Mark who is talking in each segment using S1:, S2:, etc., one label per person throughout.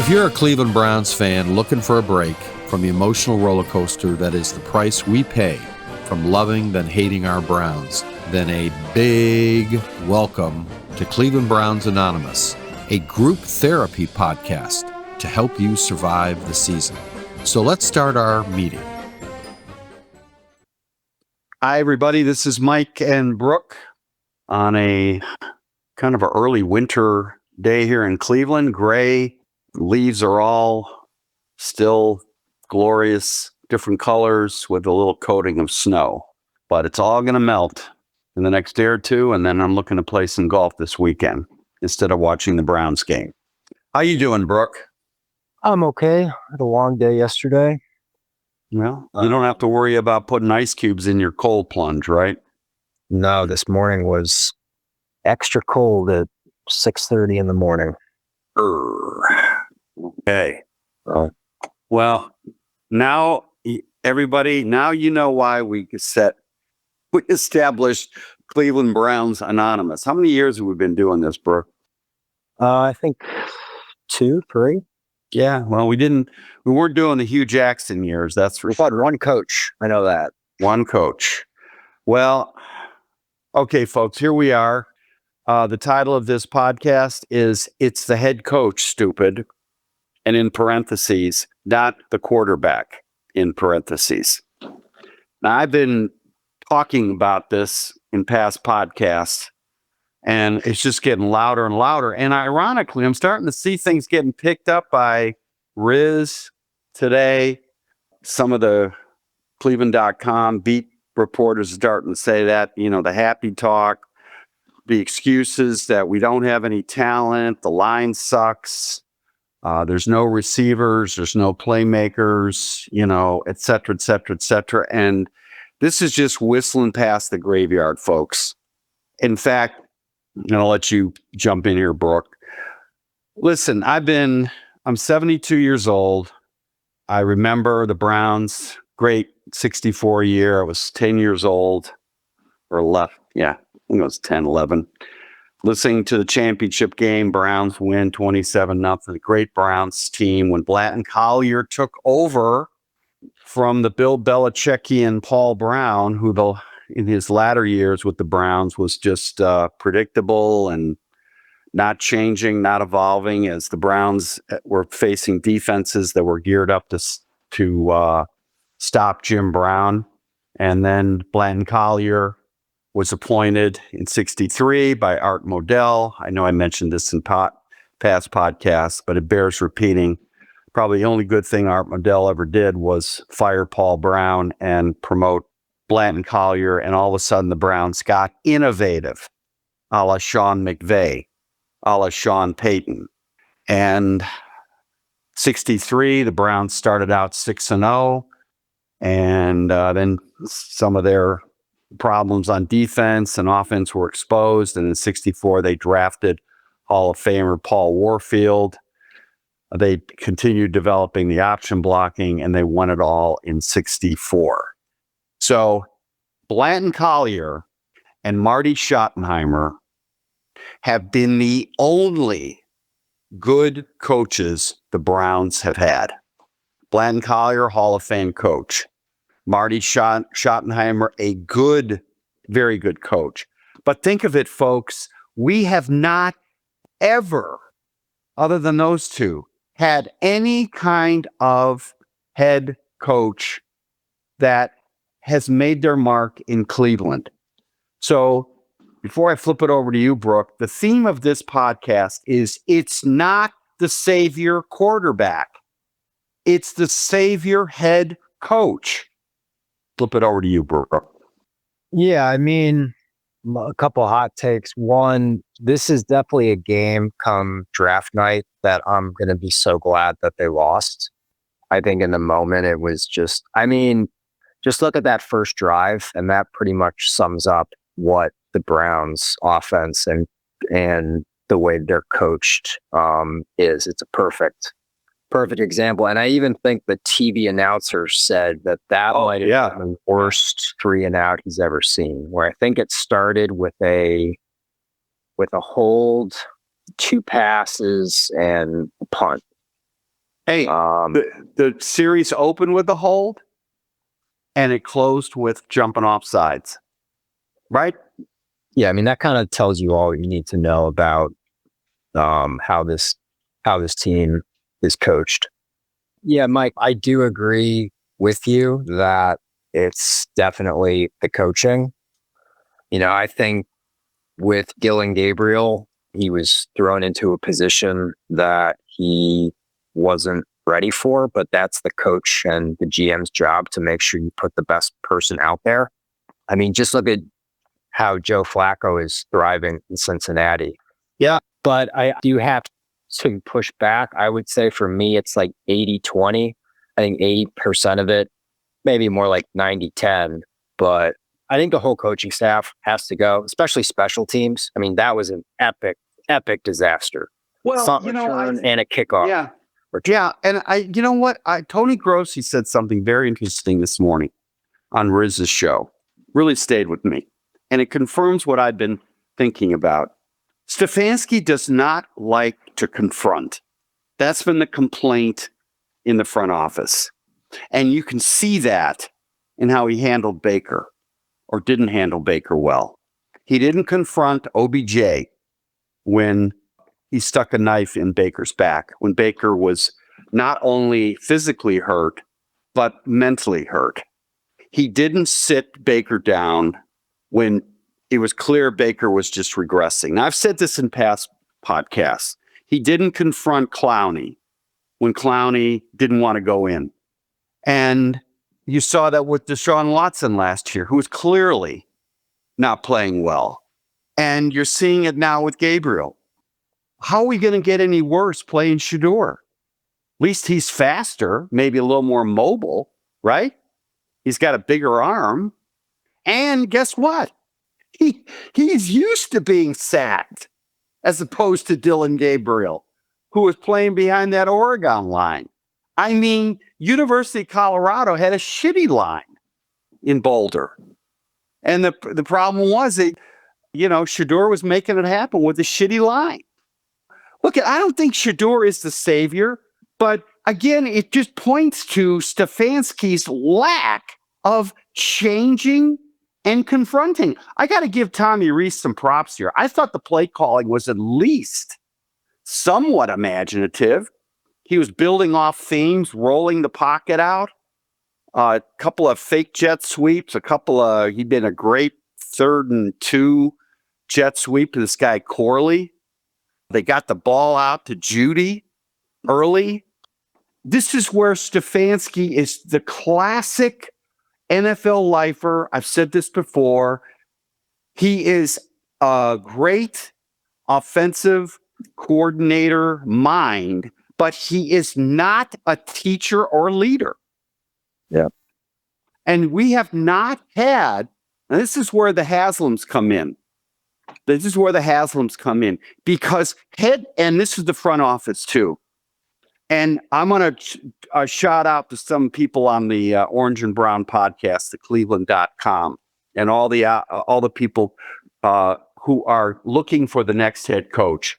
S1: If you're a Cleveland Browns fan looking for a break from the emotional roller coaster that is the price we pay from loving then hating our Browns, then a big welcome to Cleveland Browns Anonymous, a group therapy podcast to help you survive the season. So let's start our meeting.
S2: Hi, everybody. This is Mike and Brook on a kind of an early winter day here in Cleveland. Gray. Leaves are all still glorious, different colors with a little coating of snow. But it's all going to melt in the next day or two, and then I'm looking to play some golf this weekend instead of watching the Browns game. How you doing, Brook?
S3: I'm okay. I had a long day yesterday.
S2: Well, you don't have to worry about putting ice cubes in your cold plunge, right?
S3: No, this morning was extra cold at 6:30 in the morning.
S2: Okay. Well, now everybody, now you know why we established Cleveland Browns Anonymous. How many years have we been doing this, Brooke?
S3: I think 2, 3.
S2: Yeah, well, we weren't doing the Hugh Jackson years. That's for
S3: We've had one coach. I know that.
S2: One coach. Well, okay, folks, here we are. The title of this podcast is It's the Head Coach, Stupid. And in parentheses, not the quarterback, in parentheses. Now, I've been talking about this in past podcasts, and it's just getting louder and louder. And ironically, I'm starting to see things getting picked up by Riz today. Some of the Cleveland.com beat reporters are starting to say that, the happy talk, the excuses that we don't have any talent, the line sucks, there's no receivers, there's no playmakers, et cetera, et cetera, et cetera. And this is just whistling past the graveyard, folks. In fact, I'll let you jump in here, Brooke. Listen, I'm 72 years old. I remember the Browns, great 64 year. I was 10 years old or left. Yeah, I think it was 10, 11. Listening to the championship game, Browns win 27-0. The great Browns team when Blanton Collier took over from the Bill Belichickian Paul Brown, who in his latter years with the Browns was just predictable and not changing, not evolving, as the Browns were facing defenses that were geared up to stop Jim Brown. And then Blanton Collier was appointed in 1963 by Art Modell. I know I mentioned this in past podcasts, but it bears repeating. Probably the only good thing Art Modell ever did was fire Paul Brown and promote Blanton Collier, and all of a sudden the Browns got innovative, a la Sean McVay, a la Sean Payton. And 1963, the Browns started out 6-0, and then some of their problems on defense and offense were exposed. And in 1964, they drafted Hall of Famer Paul Warfield. They continued developing the option blocking, and they won it all in 1964. So Blanton Collier and Marty Schottenheimer have been the only good coaches the Browns have had. Blanton Collier, Hall of Fame coach. Marty Schottenheimer, a very good coach. But think of it, folks, we have not ever, other than those two, had any kind of head coach that has made their mark in Cleveland. So before I flip it over to you, Brooke, the theme of this podcast is it's not the savior quarterback. It's the savior head coach. Flip it over to you, Brooke.
S3: Yeah, I mean, a couple hot takes. One, this is definitely a game come draft night that I'm going to be so glad that they lost. I think in the moment it was just look at that first drive, and that pretty much sums up what the Browns offense and the way they're coached is. It's a perfect example. And I even think the TV announcer said that might have been the worst 3-and-out he's ever seen, where I think it started with a hold, 2 passes, and a punt.
S2: Hey, the series opened with a hold, and it closed with jumping off sides, right?
S3: Yeah, I mean, that kind of tells you all you need to know about how this team is coached. Yeah, Mike, I do agree with you that it's definitely the coaching. I think with Dillon Gabriel, he was thrown into a position that he wasn't ready for, but that's the coach and the GM's job to make sure you put the best person out there. I mean, just look at how Joe Flacco is thriving in Cincinnati.
S2: Yeah.
S3: But I do have to push back. I would say for me, it's like 80-20. I think 80% of it, maybe more like 90-10. But I think the whole coaching staff has to go, especially special teams. I mean, that was an epic disaster.
S2: Well,
S3: Punt return and a kickoff.
S2: Yeah. Yeah. And you know what? Tony Grossi said something very interesting this morning on Riz's show. Really stayed with me. And it confirms what I've been thinking about. Stefanski does not like to confront. That's been the complaint in the front office. And you can see that in how he handled Baker or didn't handle Baker well. He didn't confront OBJ when he stuck a knife in Baker's back, when Baker was not only physically hurt, but mentally hurt. He didn't sit Baker down when it was clear Baker was just regressing. Now, I've said this in past podcasts. He didn't confront Clowney when Clowney didn't want to go in. And you saw that with Deshaun Watson last year, who was clearly not playing well. And you're seeing it now with Gabriel. How are we going to get any worse playing Shedeur? At least he's faster, maybe a little more mobile, right? He's got a bigger arm. And guess what? He's used to being sacked, as opposed to Dillon Gabriel, who was playing behind that Oregon line. I mean, University of Colorado had a shitty line in Boulder. And the problem was that, Shedeur was making it happen with a shitty line. Look, I don't think Shedeur is the savior, but again, it just points to Stefanski's lack of changing and confronting. I got to give Tommy Rees some props here. I thought the play calling was at least somewhat imaginative. He was building off themes, rolling the pocket out, a couple of fake jet sweeps, he'd been a great 3rd and 2 jet sweep to this guy Corley. They got the ball out to Judy early. This is where Stefanski is the classic NFL lifer. I've said this before. He is a great offensive coordinator mind, but he is not a teacher or leader.
S3: Yeah.
S2: And we have not had, and this is where the Haslams come in. Because and this is the front office too. And I'm going to shout out to some people on the Orange and Brown podcast, the Cleveland.com, and all the people who are looking for the next head coach.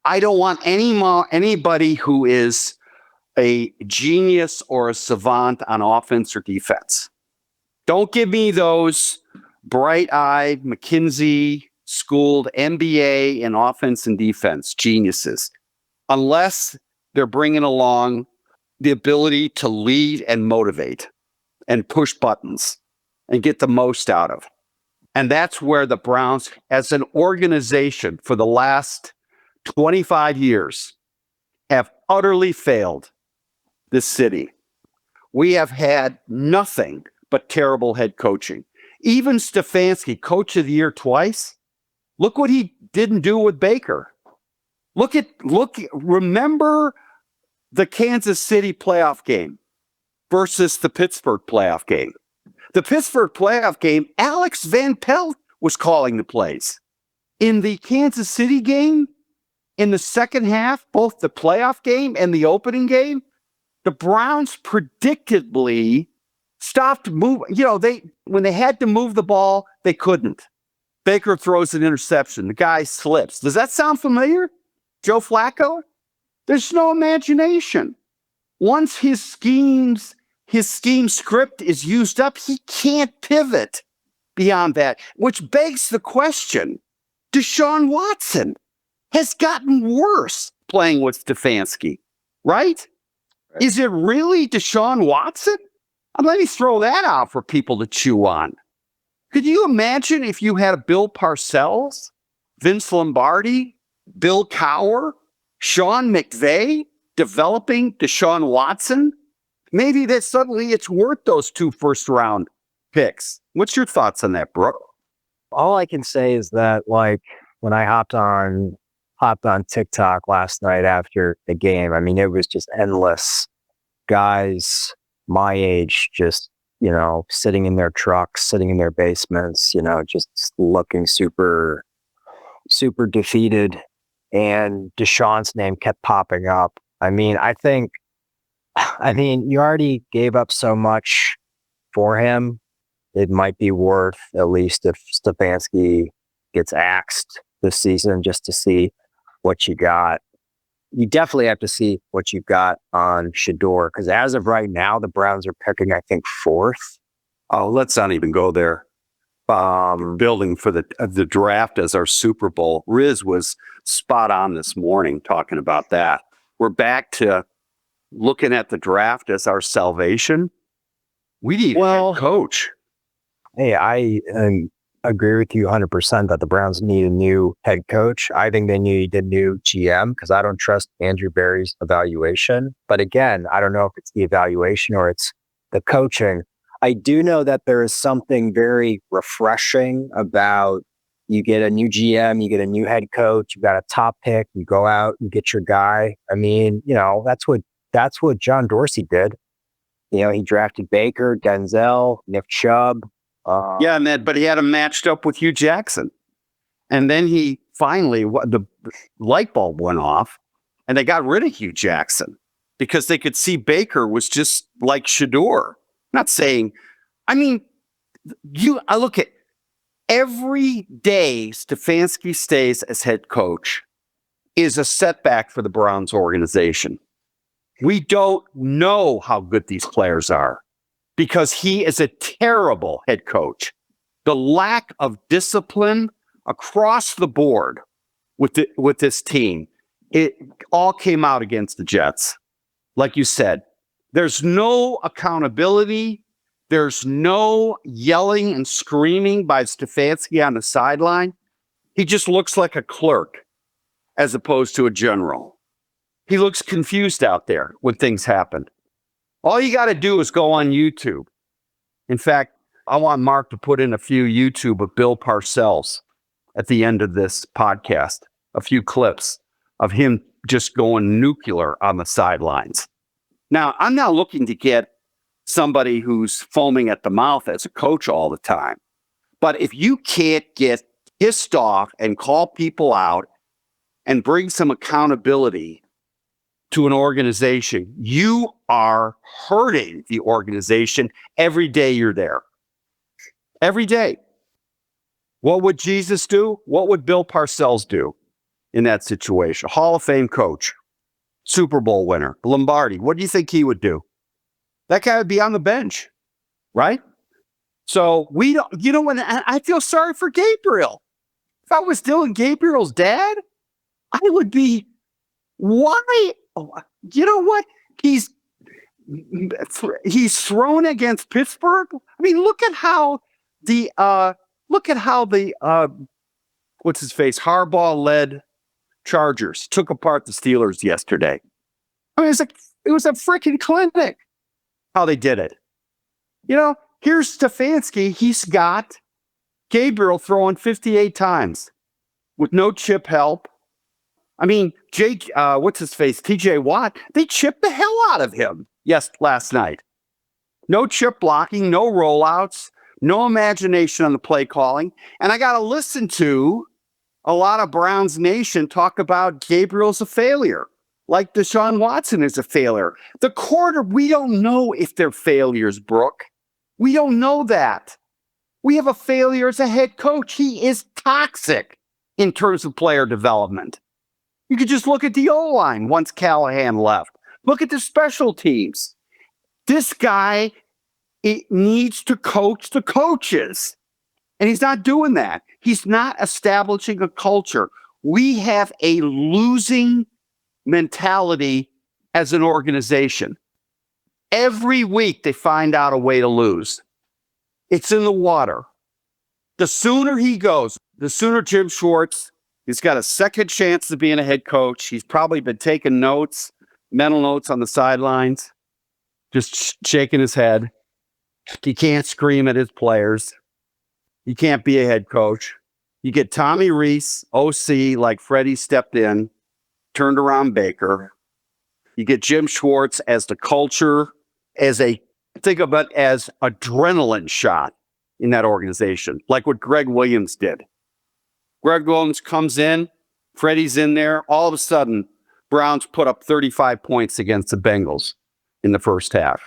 S2: I don't want anybody who is a genius or a savant on offense or defense. Don't give me those bright-eyed, McKinsey-schooled MBA in offense and defense geniuses, unless they're bringing along the ability to lead and motivate and push buttons and get the most out of. And that's where the Browns, as an organization for the last 25 years, have utterly failed this city. We have had nothing but terrible head coaching. Even Stefanski, coach of the year twice. Look what he didn't do with Baker. Remember the Kansas City playoff game versus the Pittsburgh playoff game. The Pittsburgh playoff game, Alex Van Pelt was calling the plays. In the Kansas City game, in the second half, both the playoff game and the opening game, the Browns predictably stopped moving. When they had to move the ball, they couldn't. Baker throws an interception. The guy slips. Does that sound familiar? Joe Flacco? There's no imagination. once his scheme script is used up, he can't pivot beyond that, which begs the question, Deshaun Watson has gotten worse playing with Stefanski, right? Is it really Deshaun Watson? Let me throw that out for people to chew on. Could you imagine if you had a Bill Parcells, Vince Lombardi, Bill Cowher, Sean McVay developing Deshaun Watson? Maybe that suddenly it's worth those 2 first-round picks. What's your thoughts on that, Brooke?
S3: All I can say is that, like, when I hopped on TikTok last night after the game, I mean, it was just endless guys my age just, sitting in their trucks, sitting in their basements, just looking super, super defeated. And Deshaun's name kept popping up. I mean, you already gave up so much for him. It might be worth, at least if Stefanski gets axed this season, just to see what you got. You definitely have to see what you got on Shador, because as of right now, the Browns are picking, I think, 4th.
S2: Oh, let's not even go there. Building for the draft as our Super Bowl. Riz was spot on this morning talking about that. We're back to looking at the draft as our salvation. We need a head coach.
S3: Hey, I agree with you 100% that the Browns need a new head coach. I think they need a new GM because I don't trust Andrew Berry's evaluation. But again, I don't know if it's the evaluation or it's the coaching. I do know that there is something very refreshing about you get a new GM, you get a new head coach, you got a top pick, you go out and get your guy. I mean, that's what John Dorsey did. He drafted Baker, Denzel, Nick Chubb.
S2: But he had him matched up with Hugh Jackson. And then he finally, the light bulb went off and they got rid of Hugh Jackson because they could see Baker was just like Shador. Not saying, I look at every day Stefanski stays as head coach is a setback for the Browns organization. We don't know how good these players are, because he is a terrible head coach. The lack of discipline across the board with this team, it all came out against the Jets. Like you said, there's no accountability. There's no yelling and screaming by Stefanski on the sideline. He just looks like a clerk as opposed to a general. He looks confused out there when things happen. All you got to do is go on YouTube. In fact, I want Mark to put in a few YouTube of Bill Parcells at the end of this podcast, a few clips of him just going nuclear on the sidelines. Now, I'm not looking to get somebody who's foaming at the mouth as a coach all the time. But if you can't get pissed off and call people out and bring some accountability to an organization, you are hurting the organization every day you're there. Every day. What would Jesus do? What would Bill Parcells do in that situation? Hall of Fame coach, Super Bowl winner, Lombardi. What do you think he would do? That guy would be on the bench, right? So we don't, when I feel sorry for Gabriel. If I was Dylan Gabriel's dad, I would be, why? You know what? He's thrown against Pittsburgh. I mean, look at how the what's his face? Harbaugh-led Chargers took apart the Steelers yesterday. I mean, it was a freaking clinic how they did it. Here's Stefanski. He's got Gabriel throwing 58 times with no chip help. I mean, what's his face? TJ Watt, they chipped the hell out of him last night. No chip blocking, no rollouts, no imagination on the play calling. And I got to listen to a lot of Browns Nation talk about Gabriel's a failure, like Deshaun Watson is a failure. We don't know if they're failures, Brooke. We don't know that. We have a failure as a head coach. He is toxic in terms of player development. You could just look at the O-line once Callahan left. Look at the special teams. This guy, it needs to coach the coaches. And he's not doing that. He's not establishing a culture. We have a losing mentality as an organization. Every week they find out a way to lose. It's in the water. The sooner he goes, the sooner Jim Schwartz, he's got a second chance to being a head coach. He's probably been taking notes, mental notes on the sidelines, just shaking his head. He can't scream at his players. He can't be a head coach. You get Tommy Reese, OC, like Freddie stepped in, turned around Baker. You get Jim Schwartz as the culture, think of it as adrenaline shot in that organization, like what Greg Williams did. Greg Williams comes in, Freddie's in there. All of a sudden, Browns put up 35 points against the Bengals in the first half.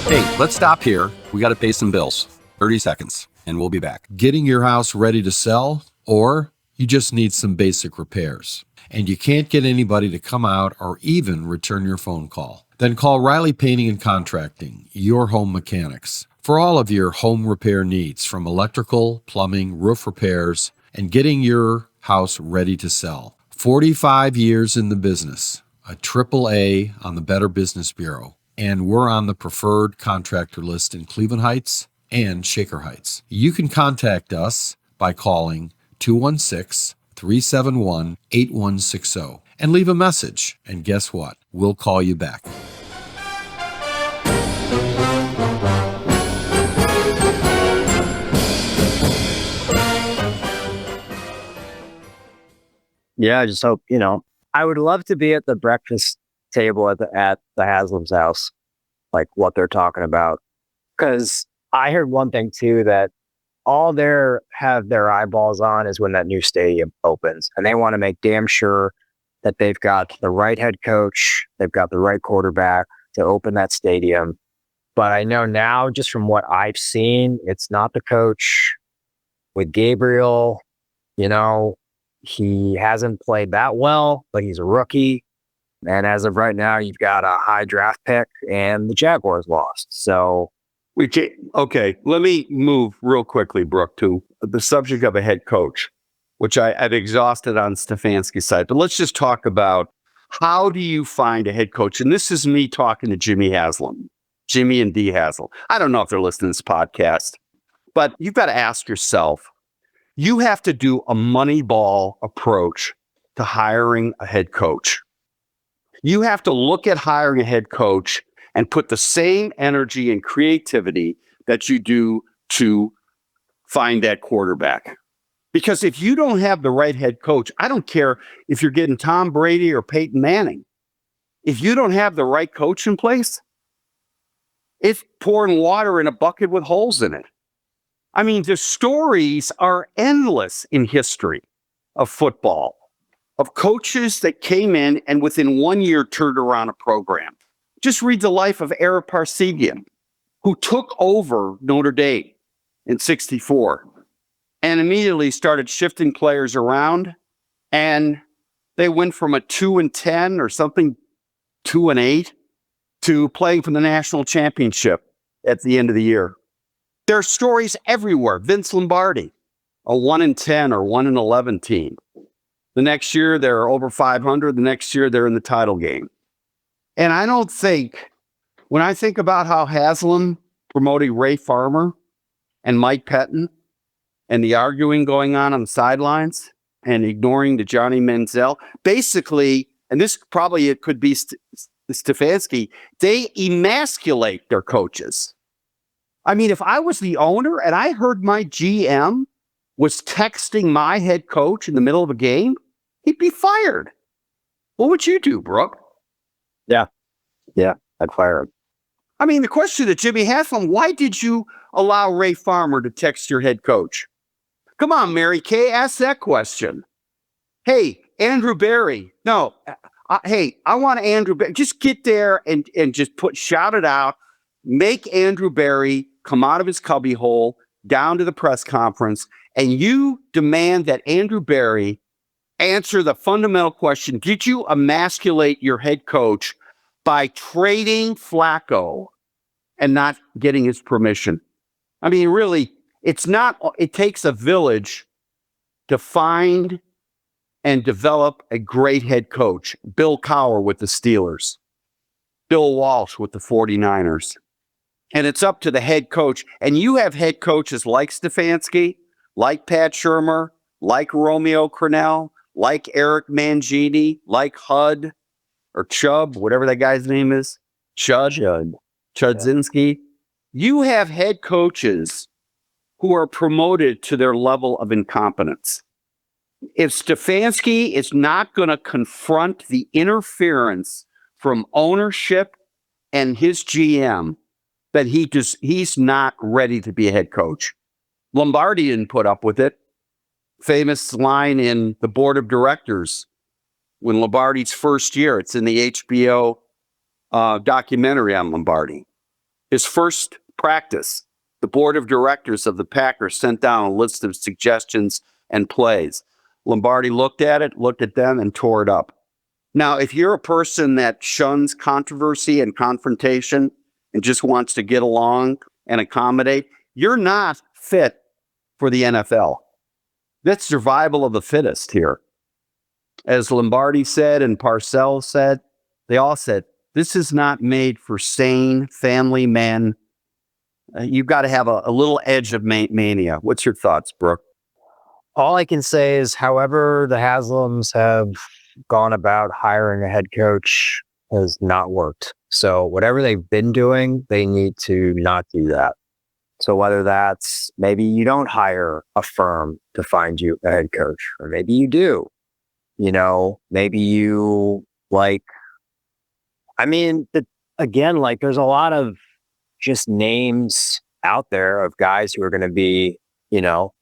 S1: Hey, let's stop here. We got to pay some bills. 30 seconds, and we'll be back. Getting your house ready to sell, or you just need some basic repairs, and you can't get anybody to come out or even return your phone call. Then call Riley Painting and Contracting, your home mechanics, for all of your home repair needs, from electrical, plumbing, roof repairs, and getting your house ready to sell. 45 years in the business, a AAA on the Better Business Bureau, and we're on the preferred contractor list in Cleveland Heights and Shaker Heights. You can contact us by calling 216-371-8160 and leave a message. And guess what? We'll call you back.
S3: Yeah, I just hope, I would love to be at the breakfast table at the Haslam's house, like what they're talking about. Because I heard one thing too, that all have their eyeballs on is when that new stadium opens, and they want to make damn sure that they've got the right head coach, they've got the right quarterback to open that stadium. But I know now, just from what I've seen, it's not the coach. With Gabriel, he hasn't played that well, but he's a rookie. And as of right now, you've got a high draft pick, and the Jaguars lost. So,
S2: okay, let me move real quickly, Brooke, to the subject of a head coach, which I've exhausted on Stefansky's side. But let's just talk about, how do you find a head coach? And this is me talking to Jimmy and D. Haslam. I don't know if they're listening to this podcast, but you've got to ask yourself, you have to do a Moneyball approach to hiring a head coach. You have to look at hiring a head coach and put the same energy and creativity that you do to find that quarterback. Because if you don't have the right head coach, I don't care if you're getting Tom Brady or Peyton Manning. If you don't have the right coach in place, it's pouring water in a bucket with holes in it. I mean, the stories are endless in history of football, of coaches that came in and within 1 year turned around a program. Just read the life of Eric Parsegian, who took over Notre Dame in '64 and immediately started shifting players around. And they went from a 2-10 or something, 2-8, to playing for the national championship at the end of the year. There are stories everywhere. Vince Lombardi, a 1-10 or 1-11 team. The next year, they're over 500. The next year, they're in the title game. And I don't think, when I think about how Haslam promoting Ray Farmer and Mike Pettin and the arguing going on the sidelines and ignoring the Johnny Manziel, basically, and this probably it could be Stefanski, they emasculate their coaches. I mean, if I was the owner and I heard my GM was texting my head coach in the middle of a game, he'd be fired. What would you do, Brooke?
S3: Yeah, I'd fire him.
S2: I mean, the question to Jimmy Haslam, why did you allow Ray Farmer to text your head coach? Come on, Mary Kay, ask that question. Hey, Andrew Berry. No, hey, I want Andrew Berry. Just get there and just shout it out. Make Andrew Berry come out of his cubbyhole, down to the press conference, and you demand that Andrew Berry answer the fundamental question, did you emasculate your head coach by trading Flacco and not getting his permission? I mean, really, it takes a village to find and develop a great head coach. Bill Cowher with the Steelers, Bill Walsh with the 49ers. And it's up to the head coach. And you have head coaches like Stefanski, like Pat Shurmur, like Romeo Crennel, like Eric Mangini, like Hud or Chubb, whatever that guy's name is, Chudzinski. Yeah. You have head coaches who are promoted to their level of incompetence. If Stefanski is not going to confront the interference from ownership and his GM, that he's not ready to be a head coach. Lombardi didn't put up with it. Famous line in the board of directors when Lombardi's first year, it's in the HBO documentary on Lombardi. His first practice, the board of directors of the Packers sent down a list of suggestions and plays. Lombardi looked at them and tore it up. Now, if you're a person that shuns controversy and confrontation and just wants to get along and accommodate, you're not fit for the NFL. That's survival of the fittest here. As Lombardi said and Parcells said, they all said, this is not made for sane family men. You've got to have a little edge of mania. What's your thoughts, Brook?
S3: All I can say is, however the Haslams have gone about hiring a head coach has not worked. So whatever they've been doing, they need to not do that. So whether that's maybe you don't hire a firm to find you a head coach, or maybe you do, maybe you there's a lot of just names out there of guys who are going to be,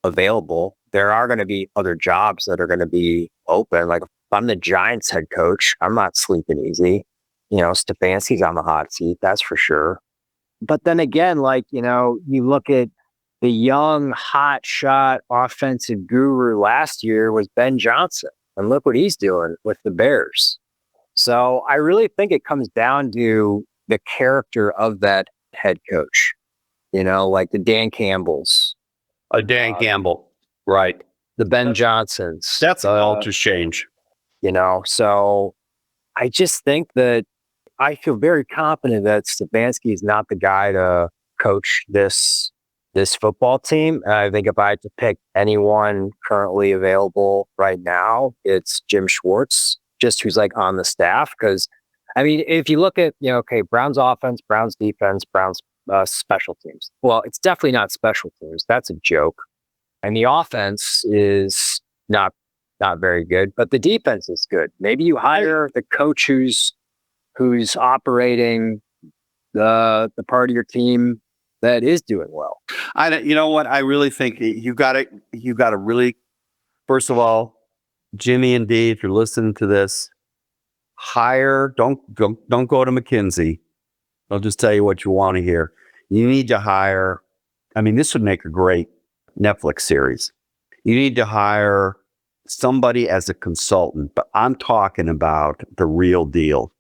S3: available. There are going to be other jobs that are going to be open. Like if I'm the Giants head coach, I'm not sleeping easy. Stefanski's on the hot seat, that's for sure. But then again, you look at the young, hot shot offensive guru last year was Ben Johnson. And look what he's doing with the Bears. So I really think it comes down to the character of that head coach, like the Dan Campbells.
S2: Campbell, right.
S3: The Ben Johnsons.
S2: That's an ultra change.
S3: So I just think that I feel very confident that Stefanski is not the guy to coach this football team. I think if I had to pick anyone currently available right now, it's Jim Schwartz, just who's on the staff. Because, if you look at, Browns offense, Browns defense, Browns special teams. Well, it's definitely not special teams. That's a joke. And the offense is not very good, but the defense is good. Maybe you hire the coach who's operating the part of your team that is doing well.
S2: You know what? I really think you got to really, first of all, Jimmy and Dee, if you're listening to this, don't go to McKinsey. I'll just tell you what you want to hear. You need to hire, this would make a great Netflix series. You need to hire somebody as a consultant, but I'm talking about the real deal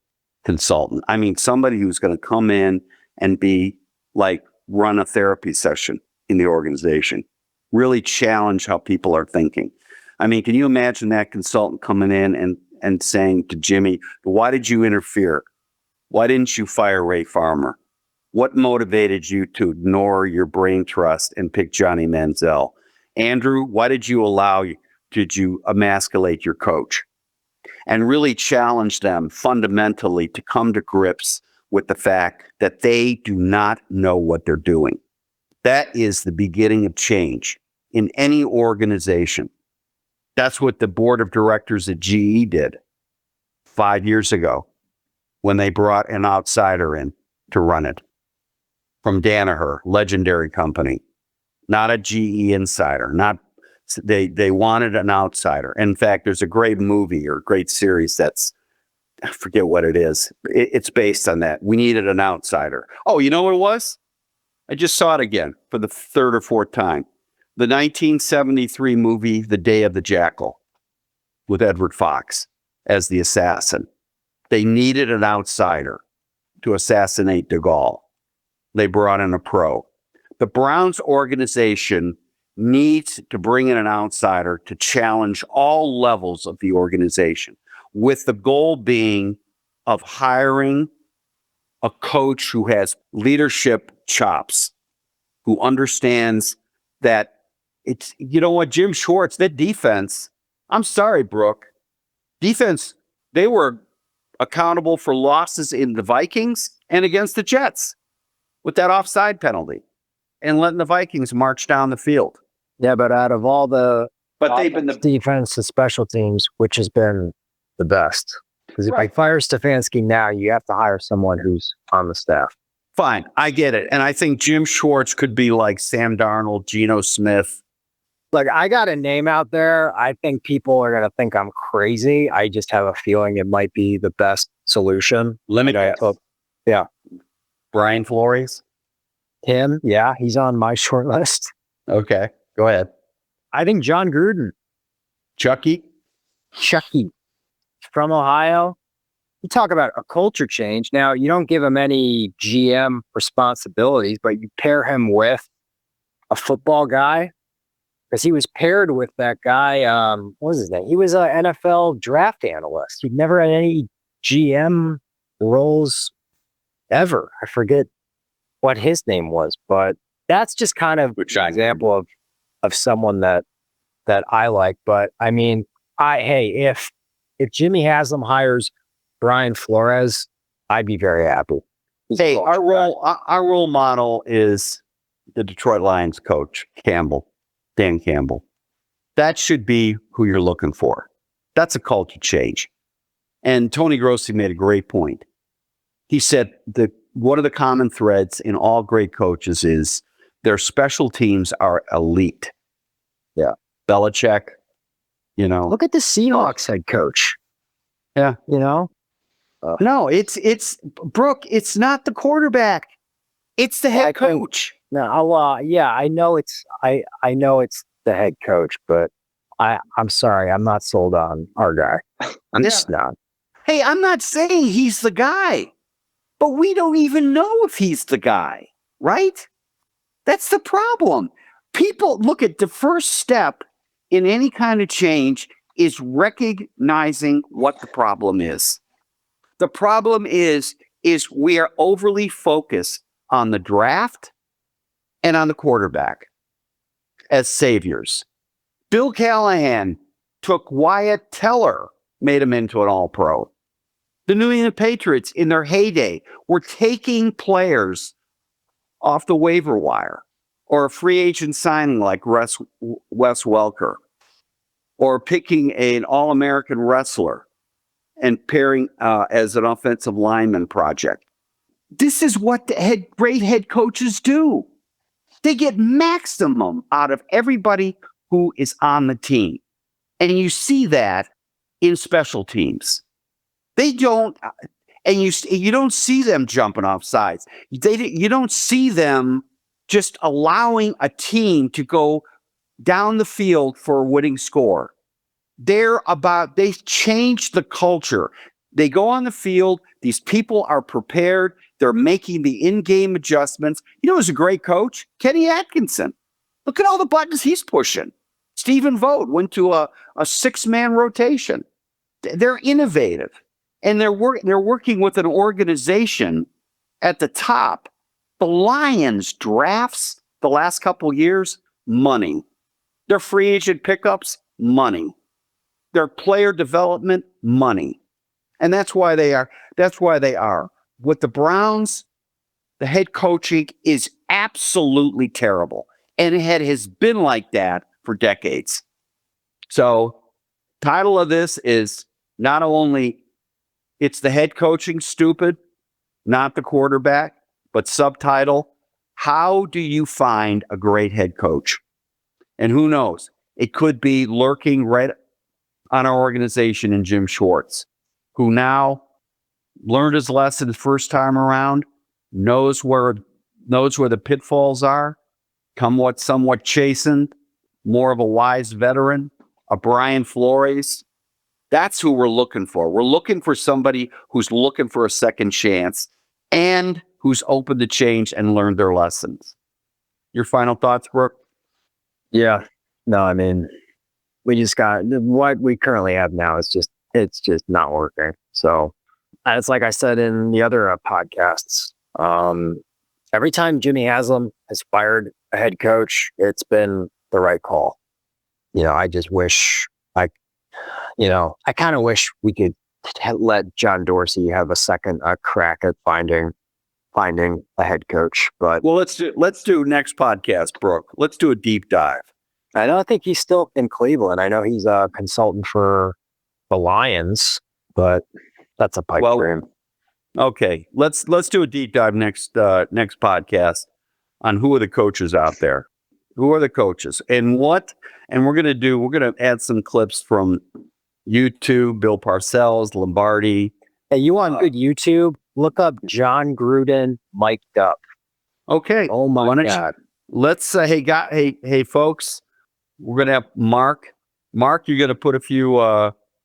S2: consultant. Somebody who's going to come in and be run a therapy session in the organization, really challenge how people are thinking. Can you imagine that consultant coming in and saying to Jimmy, why did you interfere? Why didn't you fire Ray Farmer? What motivated you to ignore your brain trust and pick Johnny Manziel? Andrew, why did you emasculate your coach? And really challenge them fundamentally to come to grips with the fact that they do not know what they're doing. That is the beginning of change in any organization. That's what the board of directors at GE did 5 years ago when they brought an outsider in to run it. From Danaher, legendary company, not a GE insider, they wanted an outsider. In fact, there's a great movie or great series I forget what it is. It's based on that. We needed an outsider. Oh, you know what it was? I just saw it again for the third or fourth time. The 1973 movie, The Day of the Jackal, with Edward Fox as the assassin. They needed an outsider to assassinate de Gaulle. They brought in a pro. The Browns organization needs to bring in an outsider to challenge all levels of the organization, with the goal being of hiring a coach who has leadership chops, who understands that it's, you know what, Jim Schwartz, that defense, I'm sorry, Brook, defense, they were accountable for losses in the Vikings and against the Jets with that offside penalty and letting the Vikings march down the field.
S3: Yeah, but out of all the
S2: they've been the
S3: defense and special teams, which has been the best? Because if I fire Stefanski now, you have to hire someone who's on the staff.
S2: Fine, I get it. And I think Jim Schwartz could be like Sam Darnold, Geno Smith.
S3: Look, I got a name out there. I think people are going to think I'm crazy. I just have a feeling it might be the best solution. Yeah.
S2: Brian Flores?
S3: Him, yeah, he's on my short list.
S2: Okay, go ahead.
S3: I think John Gruden.
S2: Chucky
S3: From Ohio. You talk about a culture change. Now, you don't give him any GM responsibilities, but you pair him with a football guy, because he was paired with that guy. What was his name? He was an NFL draft analyst. He never had any GM roles ever. I forget what his name was, but that's just kind of an example of someone that I like. But I mean, if Jimmy Haslam hires Brian Flores, I'd be very happy.
S2: Hey, our role model is the Detroit Lions coach, Dan Campbell. That should be who you're looking for. That's a culture change. And Tony Grossi made a great point. He said that one of the common threads in all great coaches is their special teams are elite.
S3: Yeah.
S2: Belichick,
S3: Look at the Seahawks head coach.
S2: Yeah. No, it's Brook, it's not the quarterback. It's the head coach.
S3: I know it's the head coach, but I'm sorry, I'm not sold on our guy. I'm just not.
S2: Hey, I'm not saying he's the guy, but we don't even know if he's the guy, right? That's the problem. People look at the first step in any kind of change is recognizing what the problem is. The problem is we are overly focused on the draft and on the quarterback as saviors. Bill Callahan took Wyatt Teller, made him into an all-pro. The New England Patriots, in their heyday, were taking players off the waiver wire or a free agent signing like Wes Welker, or picking an All-American wrestler and pairing as an offensive lineman project. This is what great head coaches do. They get maximum out of everybody who is on the team. And you see that in special teams. They don't, and you don't see them jumping off sides. You don't see them just allowing a team to go down the field for a winning score. They change the culture. They go on the field. These people are prepared. They're making the in-game adjustments. Who's a great coach? Kenny Atkinson. Look at all the buttons he's pushing. Stephen Vogt went to a 6-man rotation. They're innovative. And they're working with an organization at the top. The Lions drafts the last couple years, money. Their free agent pickups, money. Their player development, money. And that's why they are. With the Browns, the head coaching is absolutely terrible. And it has been like that for decades. So, title of this is not only it's the head coaching stupid, not the quarterback, but subtitle, how do you find a great head coach? And who knows? It could be lurking right on our organization in Jim Schwartz, who now learned his lesson the first time around, knows where the pitfalls are, somewhat chastened, more of a wise veteran, a Brian Flores. That's who we're looking for. We're looking for somebody who's looking for a second chance and who's open to change and learn their lessons. Your final thoughts, Brooke?
S3: Yeah. No, I mean, we just got what we currently have now. It's just not working. So it's like I said in the other podcasts. Every time Jimmy Haslam has fired a head coach, it's been the right call. I just wish I kind of wish we could let John Dorsey have a second crack at finding a head coach. But
S2: well, let's do next podcast, Brooke. Let's do a deep dive.
S3: I don't think he's still in Cleveland. I know he's a consultant for the Lions, but that's a pipe dream.
S2: Okay, let's do a deep dive next podcast on who are the coaches out there. Who are the coaches and what? And we're gonna add some clips from YouTube, Bill Parcells, Lombardi.
S3: Hey, you want good YouTube? Look up John Gruden mic'd up.
S2: Okay.
S3: Oh my God.
S2: Let's hey folks, we're gonna have Mark. Mark, you're gonna put a few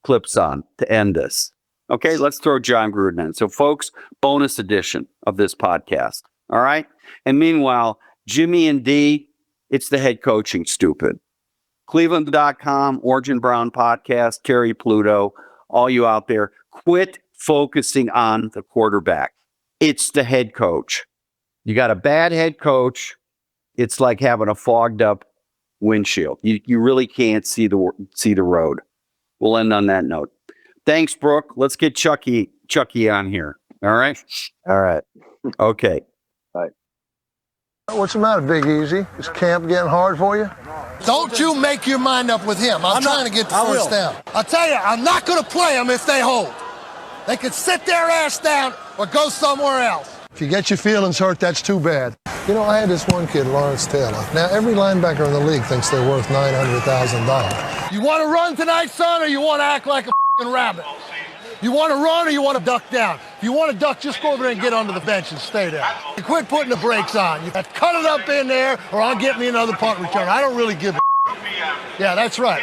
S2: clips on to end this. Okay, let's throw John Gruden in. So, folks, bonus edition of this podcast. All right. And meanwhile, Jimmy and D, it's the head coaching stupid. Cleveland.com, Origin Brown podcast, Terry Pluto, all you out there, quit focusing on the quarterback. It's the head coach. You got a bad head coach. It's like having a fogged up windshield. You really can't see the road. We'll end on that note. Thanks, Brooke. Let's get Chucky on here. All right?
S3: All right.
S2: Okay.
S3: Bye.
S4: What's the matter, Big Easy? Is camp getting hard for you?
S5: Don't you make your mind up with him. I'm trying to get the first down. I'll tell you, I'm not going to play them if they hold. They can sit their ass down or go somewhere else.
S4: If you get your feelings hurt, that's too bad. I had this one kid, Lawrence Taylor. Now, every linebacker in the league thinks they're worth $900,000.
S5: You want to run tonight, son, or you want to act like a rabbit? You want to run or you want to duck down? If you want to duck, just go over there and get under the bench and stay there. You quit putting the brakes on. You cut it up in there or I'll get me another punt return. I don't really give a Yeah, that's right.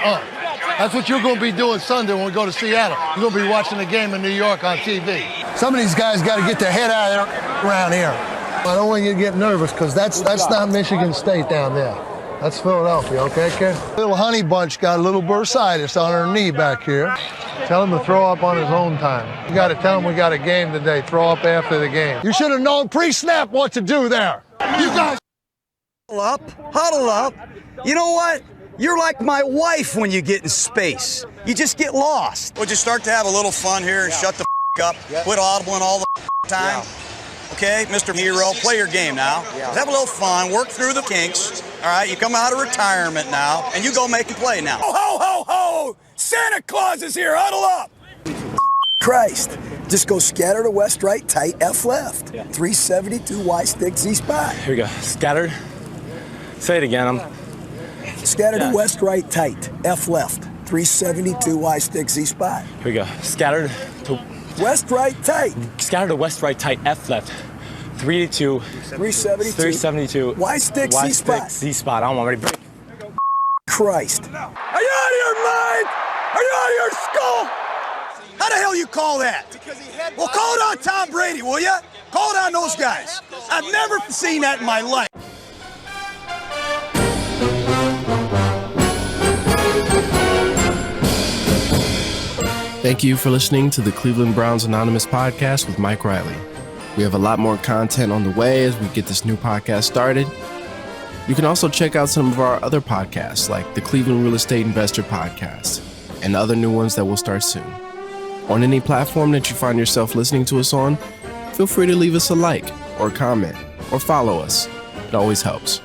S5: That's what you're going to be doing Sunday when we go to Seattle. You're going to be watching the game in New York on TV.
S4: Some of these guys got to get their head out of there around here. I don't want you to get nervous because that's not Michigan State down there. That's Philadelphia, okay, kid? Little honey bunch got a little bursitis on her knee back here. Tell him to throw up on his own time. You got to tell him we got a game today. Throw up after the game. You should have known pre-snap what to do there. You guys
S6: huddle up. You know what? You're like my wife when you get in space. You just get lost. We'll just start to have a little fun here and shut the up. Quit audibling all the time. Okay, Mr. Hero, play your game now. Have a little fun, work through the kinks. All right, you come out of retirement now, and you go make a play now. Ho, ho, ho, ho! Santa Claus is here, huddle up!
S7: Christ, just go scatter to west, right, tight, F left. 372 Y stick, Z spot.
S8: Here we go, scattered. Say it again,
S7: Scatter to west, right, tight, F left. 372 Y stick, Z spot.
S8: Here we go, scattered to
S7: west, right, tight.
S8: Scattered to west, right, tight, F left. 372. 372.
S7: Y stick, Z spot.
S8: Z spot. I'm already break.
S7: Christ.
S6: Are you out of your mind? Are you out of your skull? How the hell you call that? Well, call it on Tom Brady, will you? Call it on those guys. I've never seen that in my life.
S9: Thank you for listening to the Cleveland Browns Anonymous podcast with Mike Riley. We have a lot more content on the way as we get this new podcast started. You can also check out some of our other podcasts like the Cleveland Real Estate Investor Podcast and other new ones that will start soon. On any platform that you find yourself listening to us on, feel free to leave us a like or comment or follow us. It always helps.